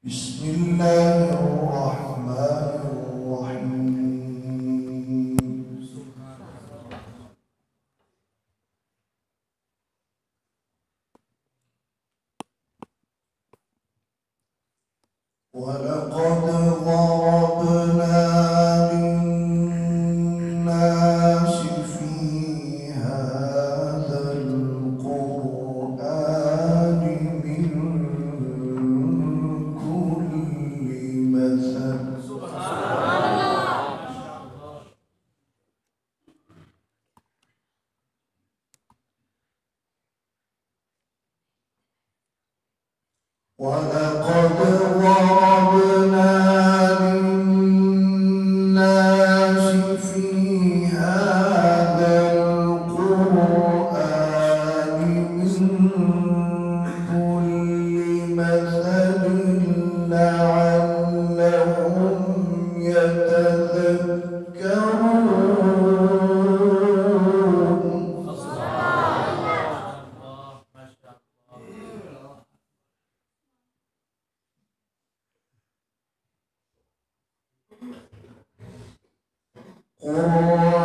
بسم الله الرحمن الرحيم. ولقد ضربنا للناس في هذا القرآن من كل مثل ولقد ضربنا للناس في هذا القرآن من كل مثل لعلهم يتذكرون.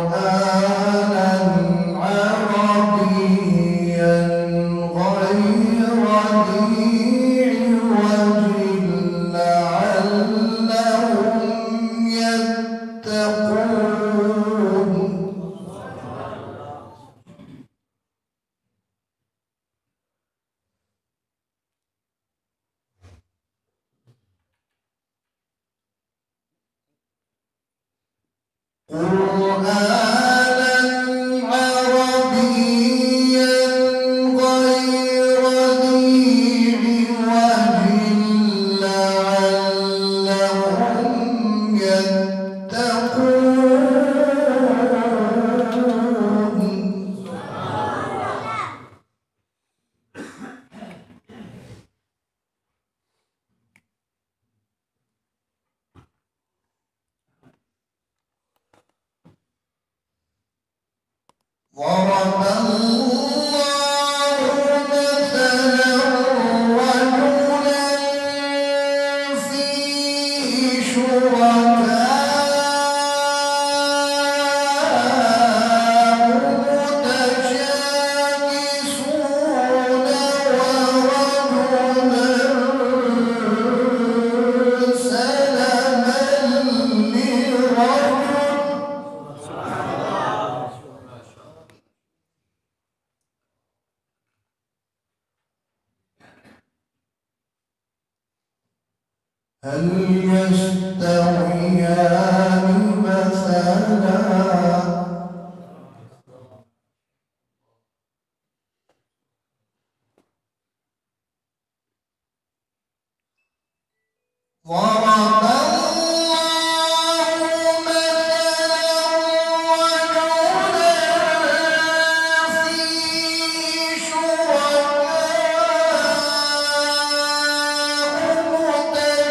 قرآنا عربيا غير ذي عوج لعلهم يتقون. قرآنا عربيا غير ذي عوج لعلهم يتقون. ضرب الله مثلا رجلا فيه شركاء متشاكسون ورجلا سلما لرجل هل يستويان مثلا ضرب الله مثلا رجلا فيه شركاء متشاكسون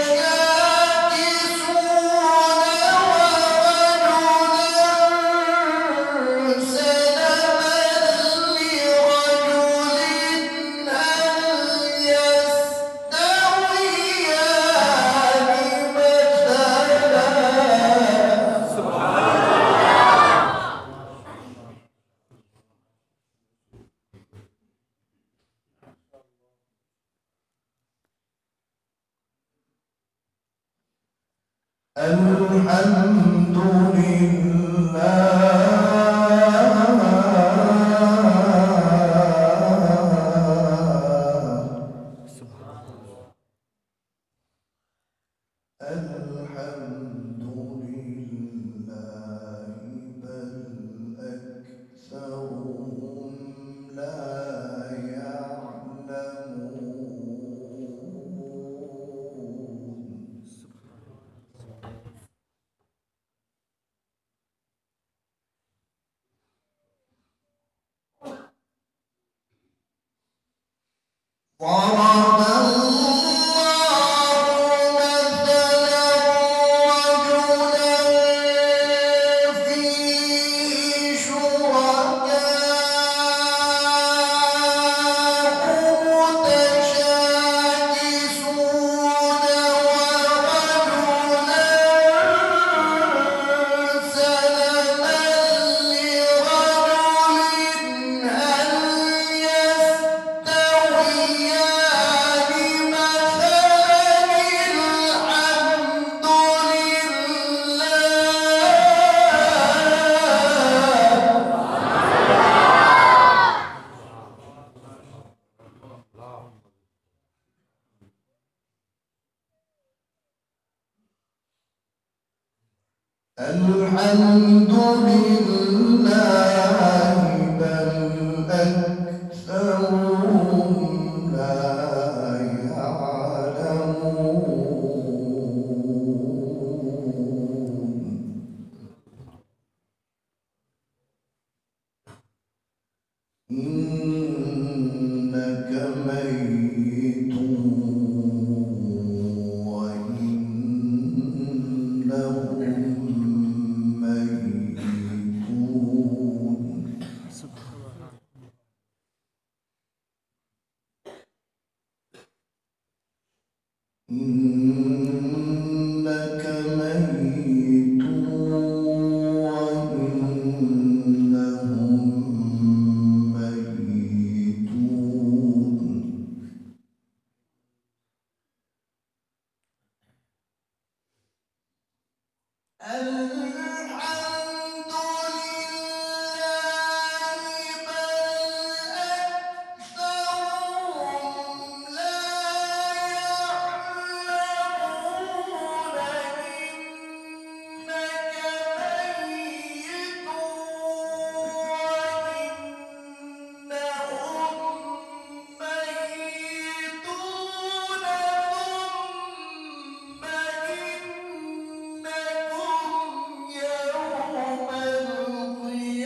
الحمد لله بل أكثرهم لا يعلمون. ضرب الله مثلا رجلا فيه شركاء متشاكسون الحمد لله بل أكثرهم لا يعلمون إنك ميت وإنهم ميتون إنك ميت وإنهم ميتون الحمد لله بل أكثرهم لا يعلمون إنك ميت وإنهم ميتون ثم إنكم يوم القيامة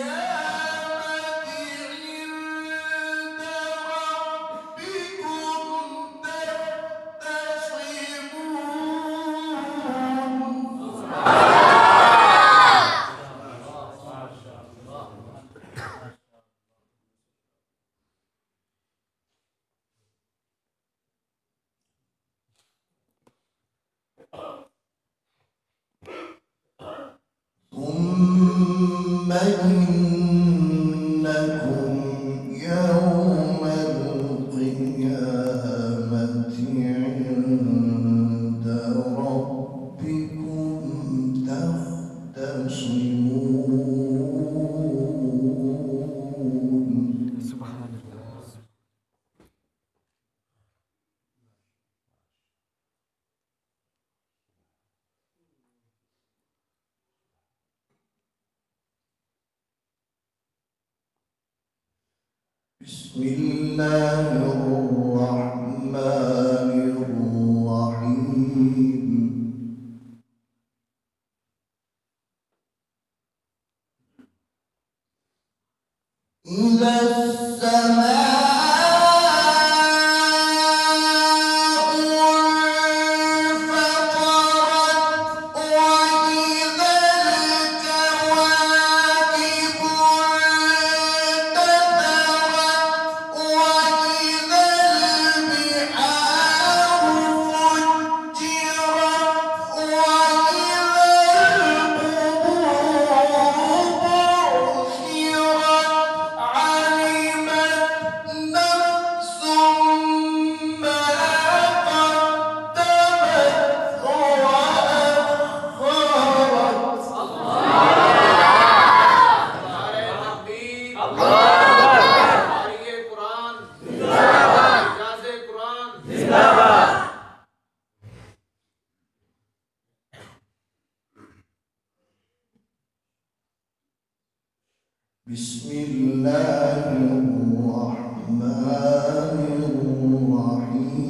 عند ربكم تختصمون ثم إنكم يوم القيامة عند ربكم تختصمون بسم الله الرحمن الرحيم إذا السماء انفطرت وإذا الكواكب انتثرت وإذا البحار فجرت وإذا القبور بعثرت علمت نفس ما قدمت وأخرت بسم الله الرحمن الرحيم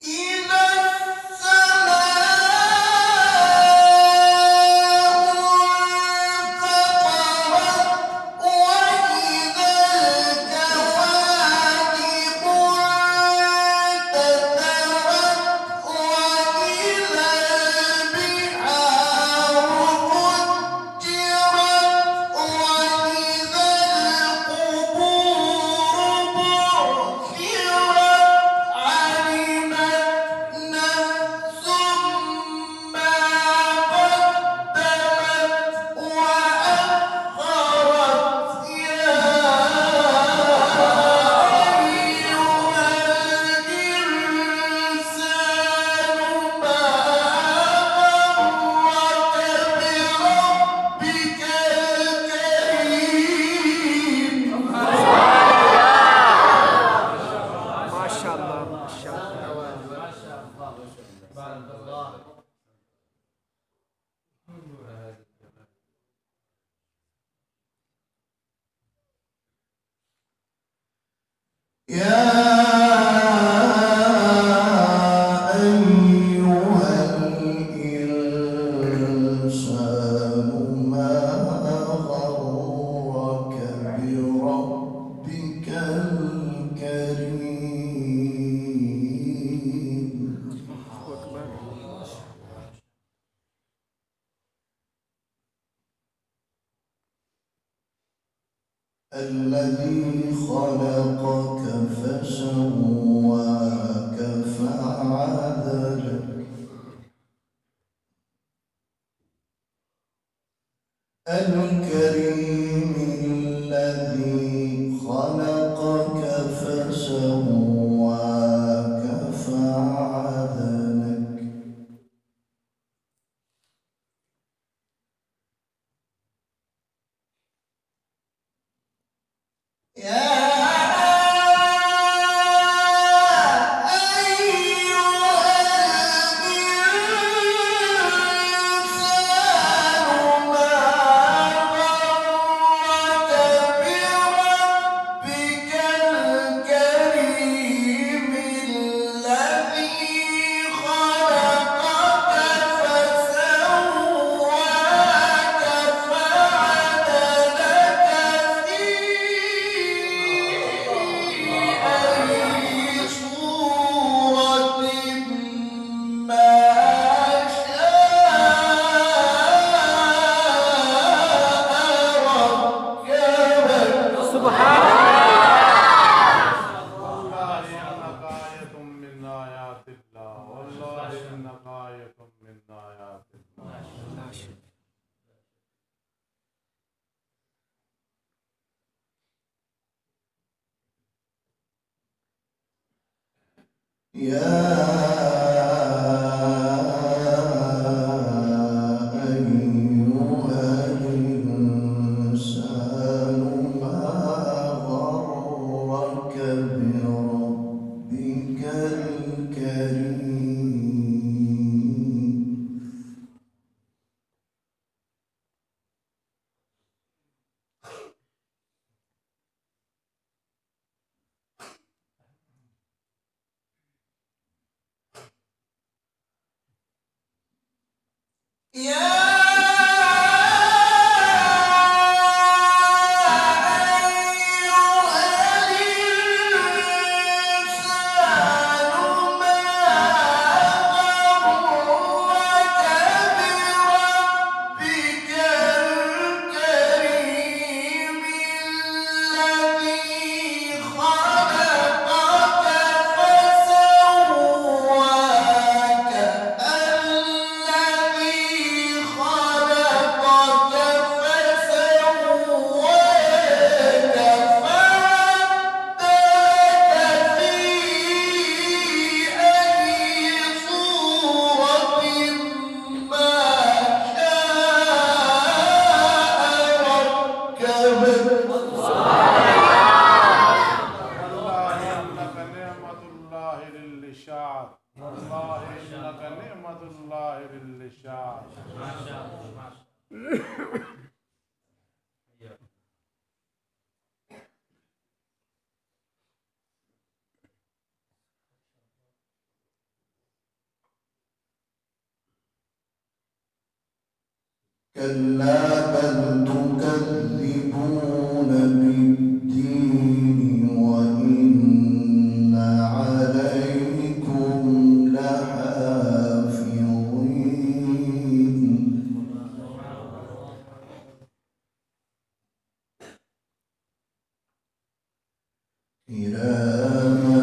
إذا السماء انفطرت وإذا الكواكب انتثرت وإذا البحار فجرت وإذا يا أيها الإنسان ما غرك بربك الكريم الذي خلقك فسواك فعدلك الكريم الذي خلقك فسواك فعدلك يا أيها الإنسان ما غرك بربك الكريم يا كلا بل تكذبون بالدين وإن عليكم لحافظين كراما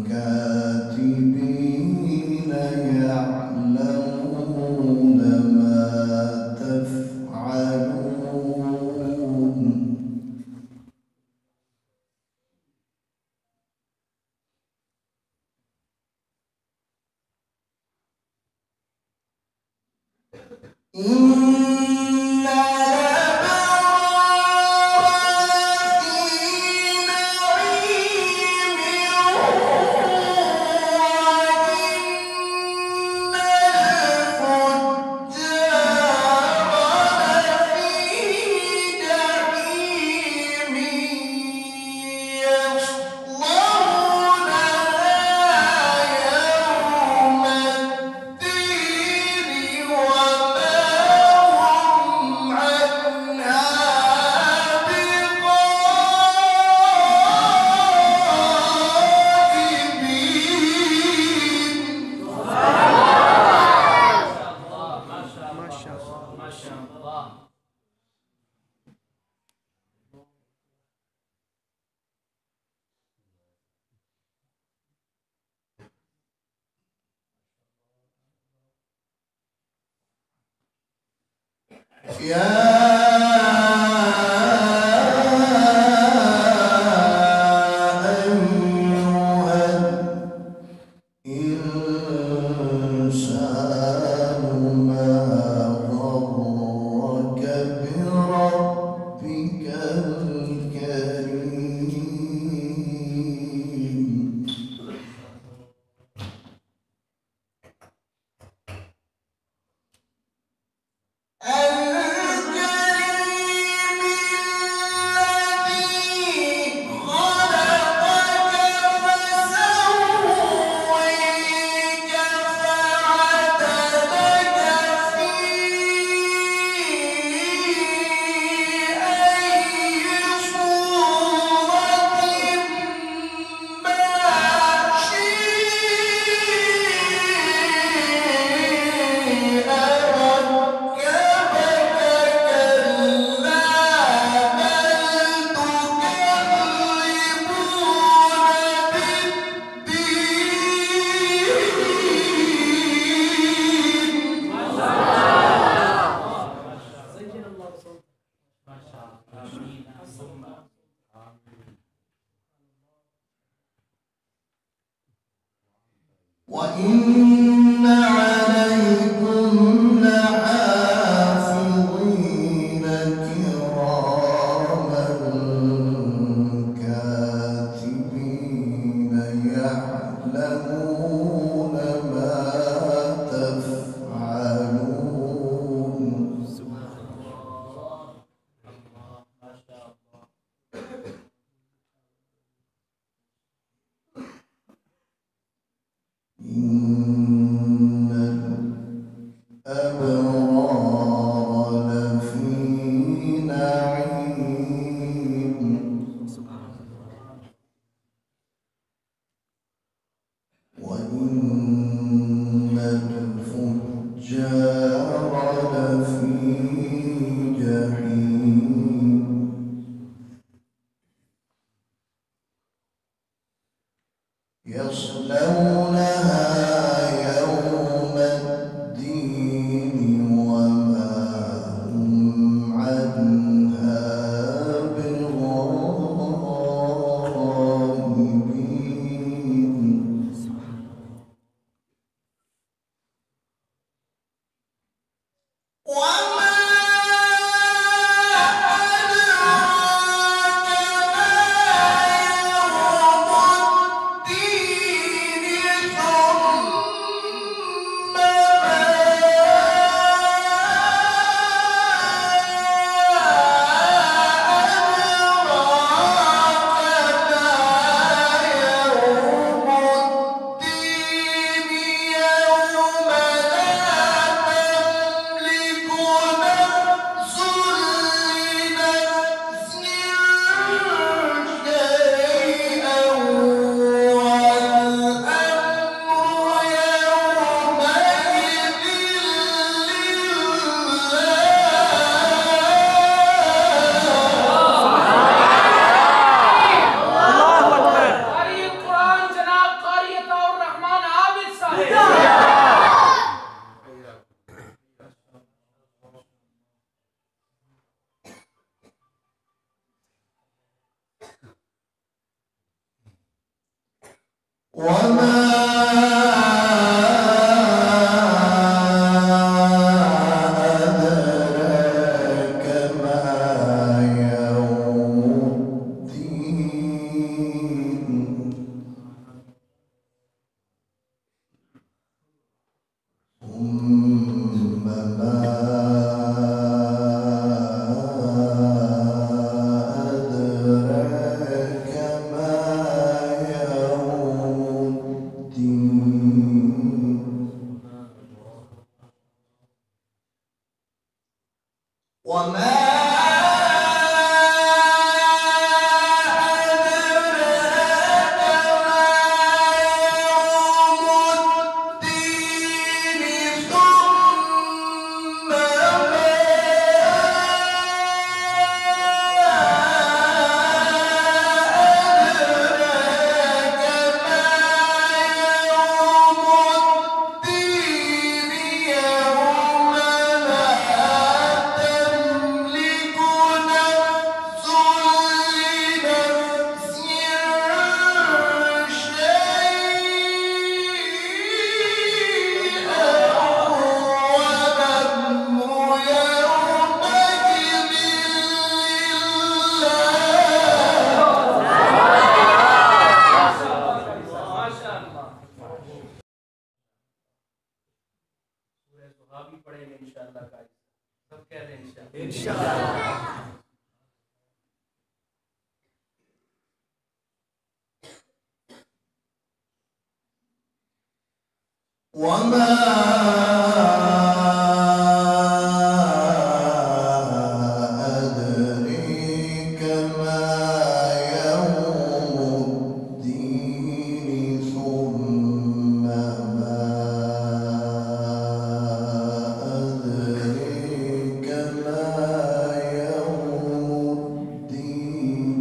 كاتبين يعلمون ما تفعلون وإن عليكم لحافظين كراما كاتبين يعلمون ما تفعلون. إن الأبرار لفي نعيم وإن الفجار لفي جحيم يصلونها يوم الدين وما هم عنها بغائبين. وما أدراك ما يوم الدين. ثم ما أدراك ما يوم الدين. وما يوم لا وما أدريك ما يوم الدين ثم ما أدريك ما يوم الدين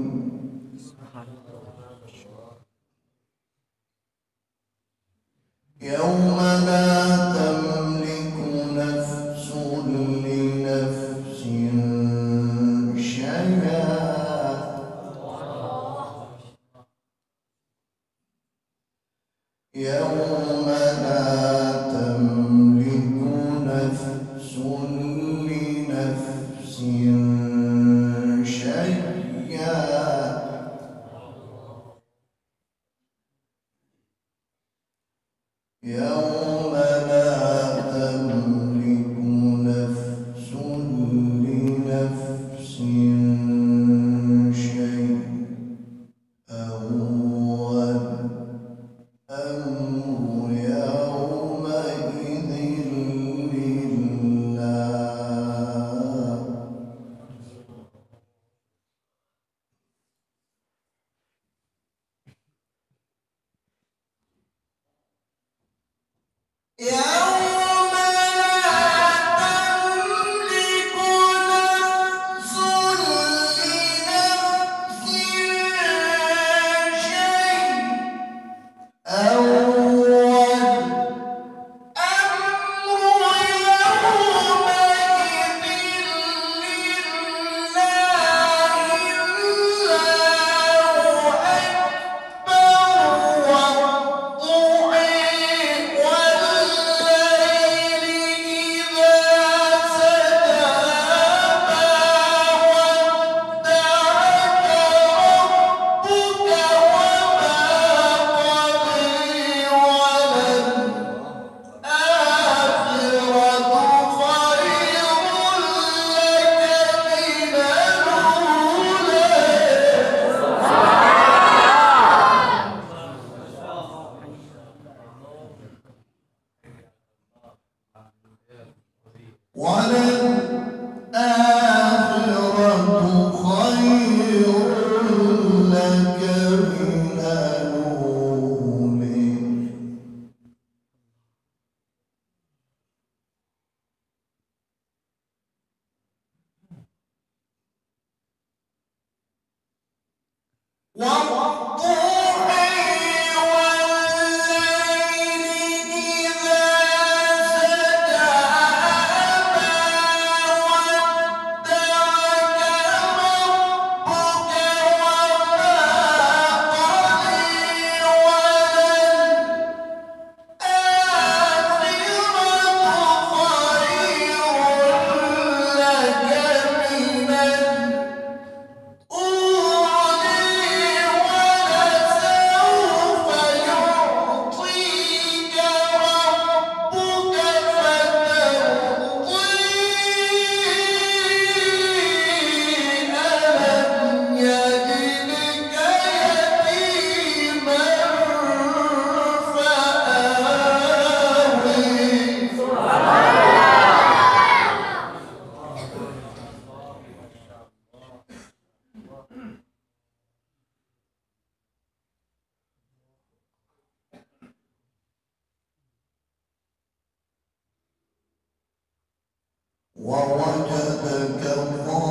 يوم لا تملك نفس لنفس شيئا يوم لا تملك نفس لنفس شيئا يوم لا تملك نفس لنفس شيئا والأمر يومئذ لله يوم لا تملك نفس لنفس شيئا والأمر يومئذ وللآخرة خير لك من الأولى ووجدك ضالا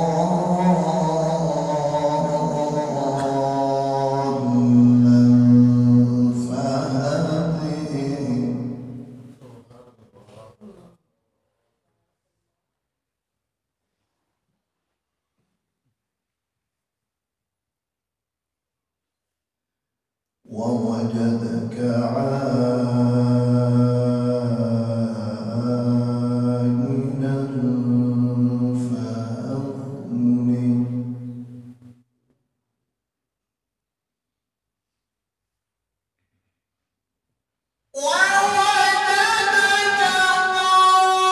فهدي ووجدك عائلا فأغنى ووجدك ضالا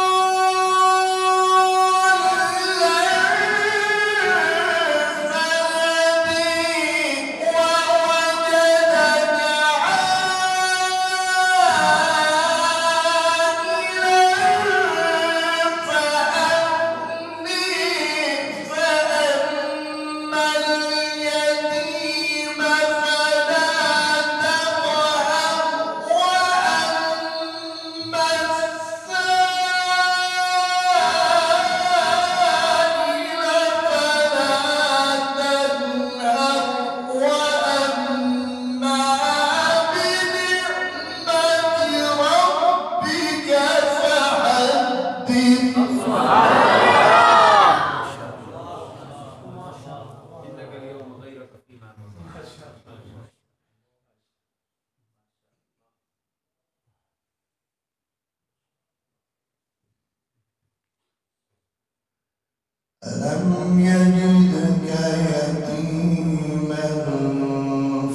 ألم يجدك يتيما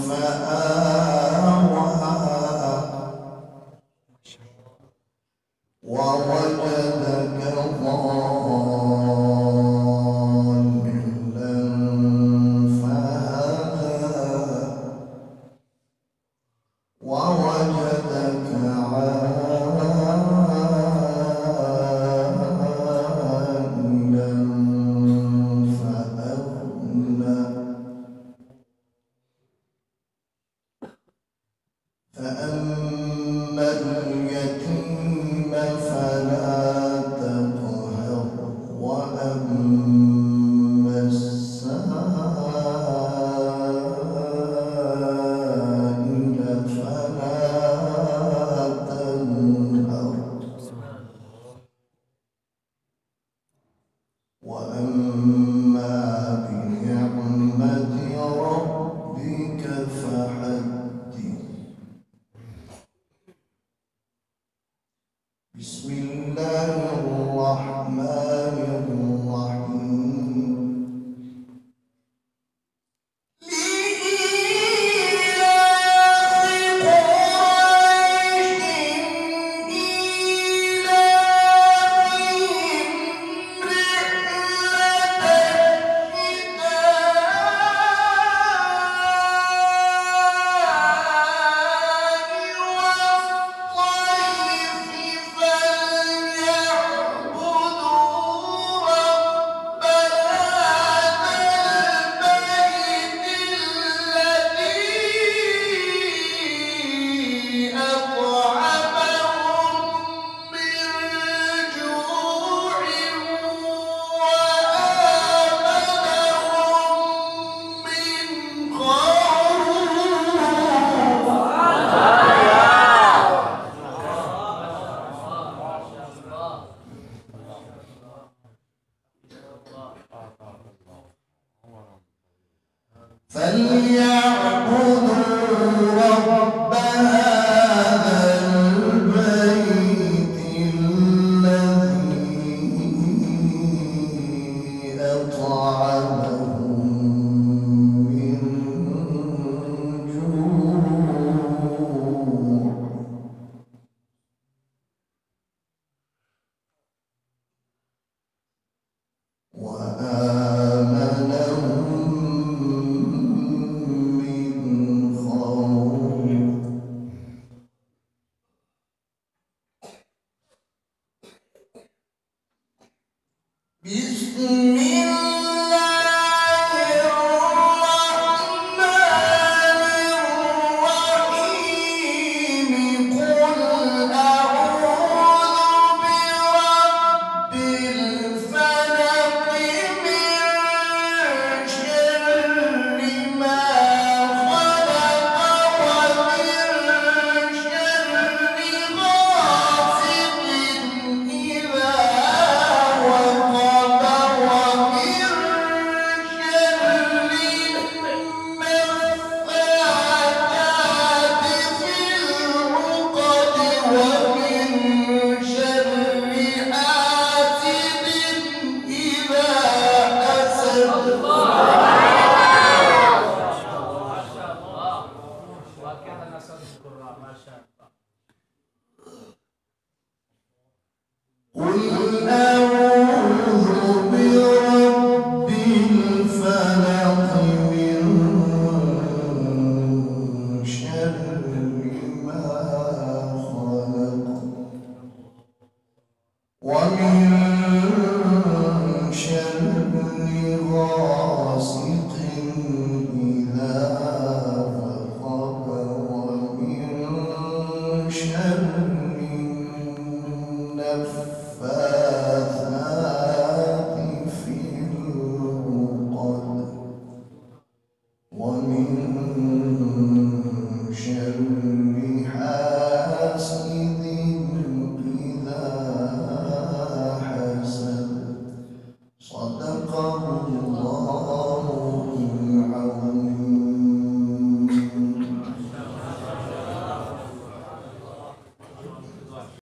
فآوى ووجدك ضالا فهدى ووجدك عائلا فأغنى فأما اليتيم فلا تقهر وأما السائل فلا تنهر وأما بنعمة ربك فحدث. بسم الله الرحمن الرحيم. لإيلاف قريش إيلافهم فليعبدوا رب هذا البيت الذي أطعمهم من جوع وآمنهم من خوف. بسم الله الرحمن الرحيم. قل أعوذ برب الفلق من شر ما خلق ومن شر غاسق إذا وقب ومن شر النفاثات في العقد ومن شر حاسد إذا حسد. قل أعوذ برب الفلق من شر ما خلق ومن شر غاسق إذا وقب ومن شر النفاثات